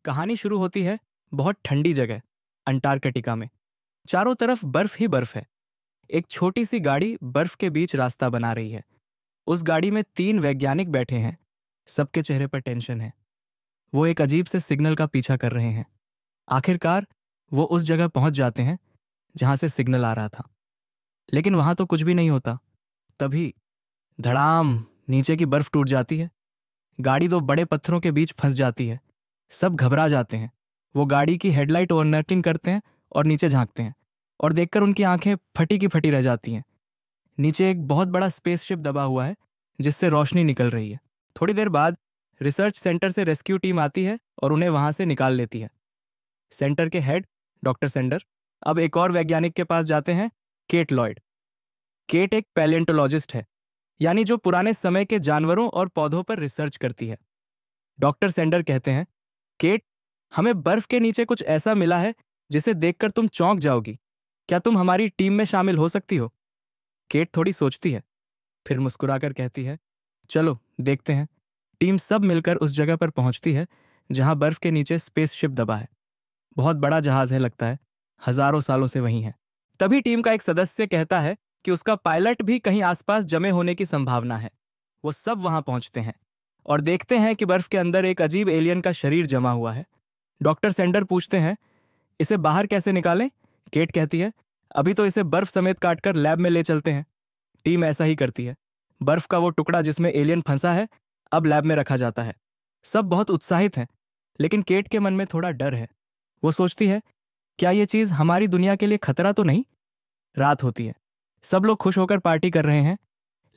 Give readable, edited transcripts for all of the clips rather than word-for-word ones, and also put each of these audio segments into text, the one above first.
कहानी शुरू होती है बहुत ठंडी जगह, अंटार्कटिका में। चारों तरफ बर्फ ही बर्फ है। एक छोटी सी गाड़ी बर्फ के बीच रास्ता बना रही है। उस गाड़ी में 3 वैज्ञानिक बैठे हैं। सबके चेहरे पर टेंशन है। वो एक अजीब से सिग्नल का पीछा कर रहे हैं। आखिरकार वो उस जगह पहुंच जाते हैं जहां से सिग्नल आ रहा था, लेकिन वहां तो कुछ भी नहीं होता। तभी धड़ाम, नीचे की बर्फ टूट जाती है। गाड़ी 2 बड़े पत्थरों के बीच फंस जाती है। सब घबरा जाते हैं। वो गाड़ी की हेडलाइट ओवरनटिंग करते हैं और नीचे झांकते हैं, और देखकर उनकी आंखें फटी की फटी रह जाती हैं। नीचे एक बहुत बड़ा स्पेसशिप दबा हुआ है जिससे रोशनी निकल रही है। थोड़ी देर बाद रिसर्च सेंटर से रेस्क्यू टीम आती है और उन्हें वहां से निकाल लेती है। सेंटर के हेड डॉक्टर सेंडर अब एक और वैज्ञानिक के पास जाते हैं, केट लॉयड। केट एक पैलियोंटोलॉजिस्ट है, यानी जो पुराने समय के जानवरों और पौधों पर रिसर्च करती है। डॉक्टर सेंडर कहते हैं, केट, हमें बर्फ के नीचे कुछ ऐसा मिला है जिसे देखकर तुम चौंक जाओगी। क्या तुम हमारी टीम में शामिल हो सकती हो? केट थोड़ी सोचती है, फिर मुस्कुराकर कहती है, चलो देखते हैं। टीम सब मिलकर उस जगह पर पहुंचती है जहां बर्फ के नीचे स्पेसशिप दबा है। बहुत बड़ा जहाज है, लगता है हजारों सालों से वहीं है। तभी टीम का एक सदस्य कहता है कि उसका पायलट भी कहीं आसपास जमे होने की संभावना है। वो सब वहां पहुंचते हैं और देखते हैं कि बर्फ के अंदर एक अजीब एलियन का शरीर जमा हुआ है। डॉक्टर सेंडर पूछते हैं, इसे बाहर कैसे निकालें? केट कहती है, अभी तो इसे बर्फ समेत काटकर लैब में ले चलते हैं। टीम ऐसा ही करती है। बर्फ का वो टुकड़ा जिसमें एलियन फंसा है अब लैब में रखा जाता है। सब बहुत उत्साहित हैं, लेकिन केट के मन में थोड़ा डर है। वो सोचती है, क्या ये चीज हमारी दुनिया के लिए खतरा तो नहीं? रात होती है। सब लोग खुश होकर पार्टी कर रहे हैं,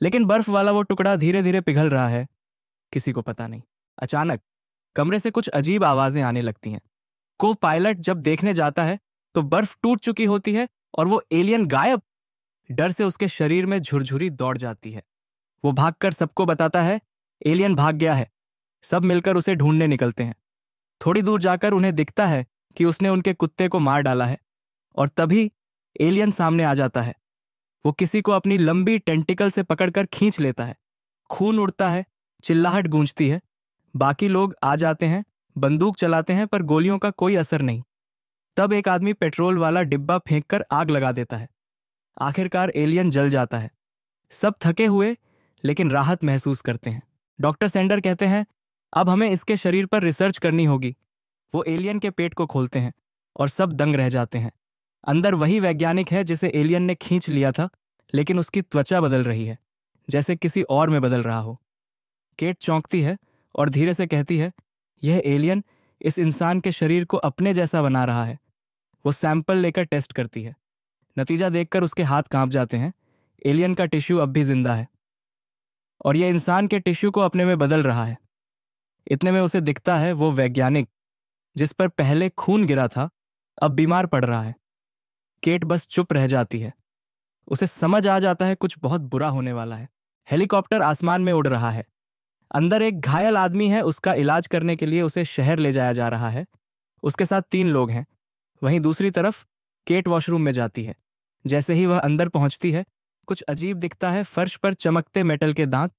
लेकिन बर्फ वाला वो टुकड़ा धीरे धीरे पिघल रहा है। किसी को पता नहीं। अचानक कमरे से कुछ अजीब आवाजें आने लगती हैं। को पायलट जब देखने जाता है तो बर्फ टूट चुकी होती है और वो एलियन गायब। डर से उसके शरीर में झुरझुरी दौड़ जाती है। वो भागकर सबको बताता है, एलियन भाग गया है। सब मिलकर उसे ढूंढने निकलते हैं। थोड़ी दूर जाकर उन्हें दिखता है कि उसने उनके कुत्ते को मार डाला है, और तभी एलियन सामने आ जाता है। वो किसी को अपनी लंबी टेंटिकल से पकड़कर खींच लेता है। खून उड़ता है, चिल्लाहट गूंजती है। बाकी लोग आ जाते हैं, बंदूक चलाते हैं, पर गोलियों का कोई असर नहीं। तब एक आदमी पेट्रोल वाला डिब्बा फेंककर आग लगा देता है। आखिरकार एलियन जल जाता है। सब थके हुए लेकिन राहत महसूस करते हैं। डॉक्टर सेंडर कहते हैं, अब हमें इसके शरीर पर रिसर्च करनी होगी। वो एलियन के पेट को खोलते हैं और सब दंग रह जाते हैं। अंदर वही वैज्ञानिक है जिसे एलियन ने खींच लिया था, लेकिन उसकी त्वचा बदल रही है, जैसे किसी और में बदल रहा हो। केट चौंकती है और धीरे से कहती है, यह एलियन इस इंसान के शरीर को अपने जैसा बना रहा है। वो सैंपल लेकर टेस्ट करती है। नतीजा देखकर उसके हाथ कांप जाते हैं। एलियन का टिश्यू अब भी जिंदा है और यह इंसान के टिश्यू को अपने में बदल रहा है। इतने में उसे दिखता है वो वैज्ञानिक जिस पर पहले खून गिरा था अब बीमार पड़ रहा है। केट बस चुप रह जाती है। उसे समझ आ जाता है कुछ बहुत बुरा होने वाला है। हेलीकॉप्टर आसमान में उड़ रहा है। अंदर एक घायल आदमी है, उसका इलाज करने के लिए उसे शहर ले जाया जा रहा है। उसके साथ 3 लोग हैं। वहीं दूसरी तरफ केट वॉशरूम में जाती है। जैसे ही वह अंदर पहुंचती है, कुछ अजीब दिखता है। फर्श पर चमकते मेटल के दांत।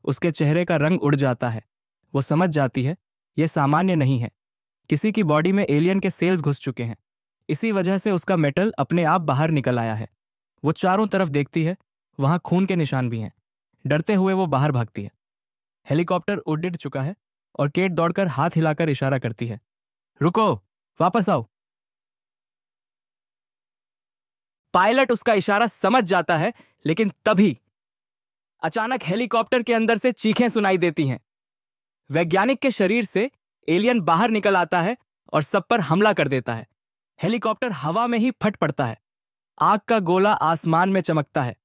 उसके चेहरे का रंग उड़ जाता है। वो समझ जाती है यह सामान्य नहीं है। किसी की बॉडी में एलियन के सेल्स घुस चुके हैं। इसी वजह से उसका मेटल अपने आप बाहर निकल आया है। वो चारों तरफ देखती है, वहां खून के निशान भी हैं। डरते हुए वो बाहर भागती है। हेलीकॉप्टर उड़ चुका है और केट दौड़कर हाथ हिलाकर इशारा करती है, रुको, वापस आओ। पायलट उसका इशारा समझ जाता है, लेकिन तभी अचानक हेलीकॉप्टर के अंदर से चीखें सुनाई देती हैं। वैज्ञानिक के शरीर से एलियन बाहर निकल आता है और सब पर हमला कर देता है। हेलीकॉप्टर हवा में ही फट पड़ता है। आग का गोला आसमान में चमकता है।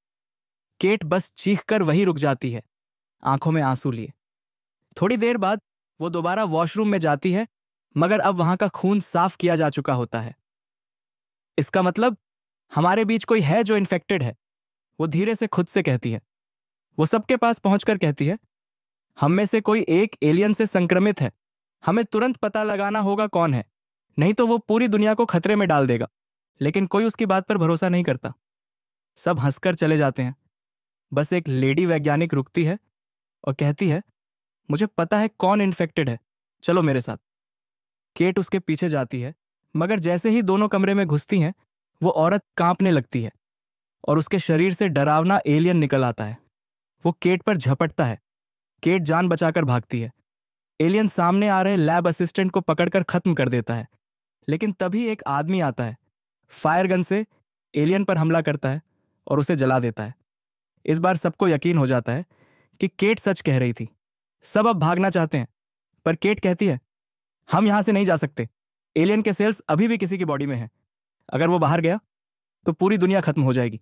केट बस चीखकर वहीं रुक जाती है, आंखों में आंसू लिए। थोड़ी देर बाद वो दोबारा वॉशरूम में जाती है, मगर अब वहां का खून साफ किया जा चुका होता है। इसका मतलब हमारे बीच कोई है जो इन्फेक्टेड है, वो धीरे से खुद से कहती है। वो सबके पास पहुंचकर कहती है, हम में से कोई एक एलियन से संक्रमित है। हमें तुरंत पता लगाना होगा कौन है, नहीं तो वो पूरी दुनिया को खतरे में डाल देगा। लेकिन कोई उसकी बात पर भरोसा नहीं करता। सब हंसकर चले जाते हैं। बस एक लेडी वैज्ञानिक रुकती है और कहती है, मुझे पता है कौन इन्फेक्टेड है, चलो मेरे साथ। केट उसके पीछे जाती है, मगर जैसे ही दोनों कमरे में घुसती हैं, वो औरत कांपने लगती है और उसके शरीर से डरावना एलियन निकल आता है। वो केट पर झपटता है। केट जान बचाकर भागती है। एलियन सामने आ रहे लैब असिस्टेंट को पकड़कर खत्म कर देता है, लेकिन तभी एक आदमी आता है, फायर गन से एलियन पर हमला करता है और उसे जला देता है। इस बार सबको यकीन हो जाता है कि केट सच कह रही थी। सब अब भागना चाहते हैं, पर केट कहती है, हम यहां से नहीं जा सकते। एलियन के सेल्स अभी भी किसी की बॉडी में हैं। अगर वो बाहर गया तो पूरी दुनिया खत्म हो जाएगी।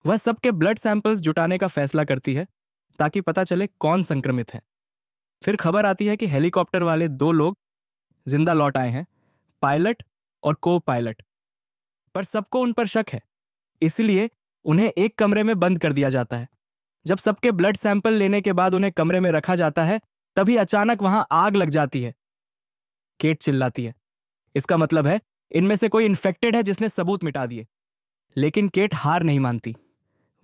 वह सबके ब्लड सैंपल्स जुटाने का फैसला करती है ताकि पता चले कौन संक्रमित है। फिर खबर आती है कि हेलीकॉप्टर वाले 2 लोग जिंदा लौट आए हैं, पायलट और को पायलट। पर सबको उन पर शक है, इसलिए उन्हें एक कमरे में बंद कर दिया जाता है। जब सबके ब्लड सैंपल लेने के बाद उन्हें कमरे में रखा जाता है, तभी अचानक वहां आग लग जाती है। केट चिल्लाती है, इसका मतलब है इनमें से कोई इन्फेक्टेड है जिसने सबूत मिटा दिए। लेकिन केट हार नहीं मानती।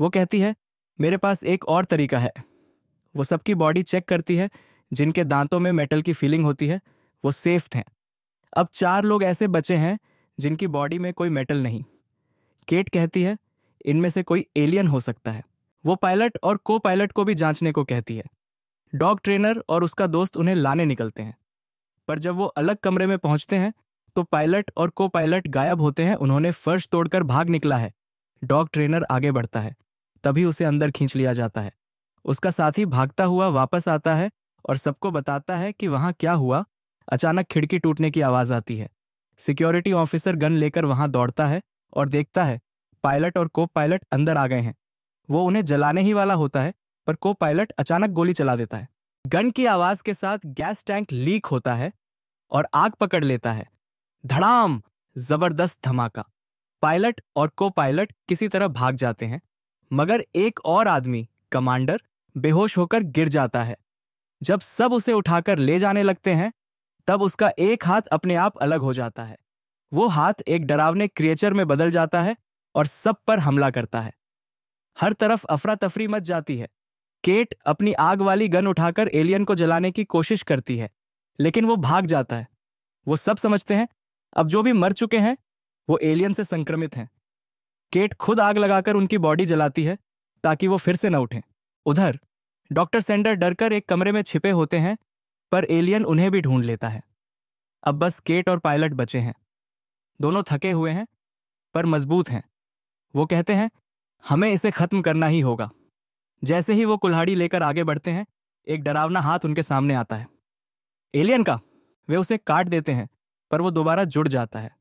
वो कहती है, मेरे पास एक और तरीका है। वो सबकी बॉडी चेक करती है। जिनके दांतों में मेटल की फीलिंग होती है वो सेफ हैं। अब 4 लोग ऐसे बचे हैं जिनकी बॉडी में कोई मेटल नहीं। केट कहती है, इनमें से कोई एलियन हो सकता है। वो पायलट और को पायलट को भी जांचने को कहती है। डॉग ट्रेनर और उसका दोस्त उन्हें लाने निकलते हैं, पर जब वो अलग कमरे में पहुंचते हैं तो पायलट और को पायलट गायब होते हैं। उन्होंने फर्श तोड़कर भाग निकला है। डॉग ट्रेनर आगे बढ़ता है, तभी उसे अंदर खींच लिया जाता है। उसका साथी भागता हुआ वापस आता है और सबको बताता है कि वहां क्या हुआ। अचानक खिड़की टूटने की आवाज आती है। सिक्योरिटी ऑफिसर गन लेकर वहां दौड़ता है और देखता है पायलट और को पायलट अंदर आ गए हैं। वो उन्हें जलाने ही वाला होता है, पर को पायलट अचानक गोली चला देता है। गन की आवाज के साथ गैस टैंक लीक होता है और आग पकड़ लेता है। धड़ाम! जबरदस्त धमाका। पायलट और को पायलट किसी तरह भाग जाते हैं, मगर एक और आदमी, कमांडर, बेहोश होकर गिर जाता है। जब सब उसे उठाकर ले जाने लगते हैं, तब उसका एक हाथ अपने आप अलग हो जाता है। वो हाथ एक डरावने क्रिएचर में बदल जाता है और सब पर हमला करता है। हर तरफ अफरा तफरी मच जाती है। केट अपनी आग वाली गन उठाकर एलियन को जलाने की कोशिश करती है, लेकिन वो भाग जाता है। वो सब समझते हैं अब जो भी मर चुके हैं वो एलियन से संक्रमित हैं। केट खुद आग लगाकर उनकी बॉडी जलाती है ताकि वो फिर से न उठें। उधर डॉक्टर सेंडर डरकर एक कमरे में छिपे होते हैं, पर एलियन उन्हें भी ढूंढ लेता है। अब बस केट और पायलट बचे हैं। दोनों थके हुए हैं पर मजबूत हैं। वो कहते हैं, हमें इसे खत्म करना ही होगा। जैसे ही वो कुल्हाड़ी लेकर आगे बढ़ते हैं, एक डरावना हाथ उनके सामने आता है। एलियन का! वे उसे काट देते हैं, पर वो दोबारा जुड़ जाता है।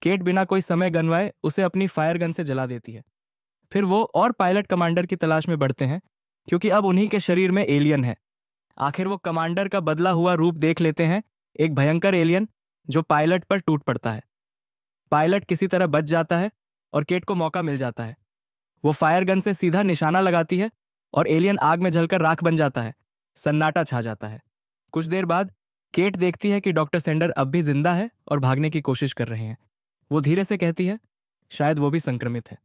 केट बिना कोई समय गंवाए उसे अपनी फायर गन से जला देती है। फिर वो और पायलट कमांडर की तलाश में बढ़ते हैं, क्योंकि अब उन्हीं के शरीर में एलियन है। आखिर वो कमांडर का बदला हुआ रूप देख लेते हैं, एक भयंकर एलियन जो पायलट पर टूट पड़ता है। पायलट किसी तरह बच जाता है और केट को मौका मिल जाता है। वो फायर गन से सीधा निशाना लगाती है और एलियन आग में जलकर राख बन जाता है। सन्नाटा छा जाता है। कुछ देर बाद केट देखती है कि डॉक्टर सेंडर अब भी जिंदा है और भागने की कोशिश कर रहे हैं। वो धीरे से कहती है, शायद वो भी संक्रमित है।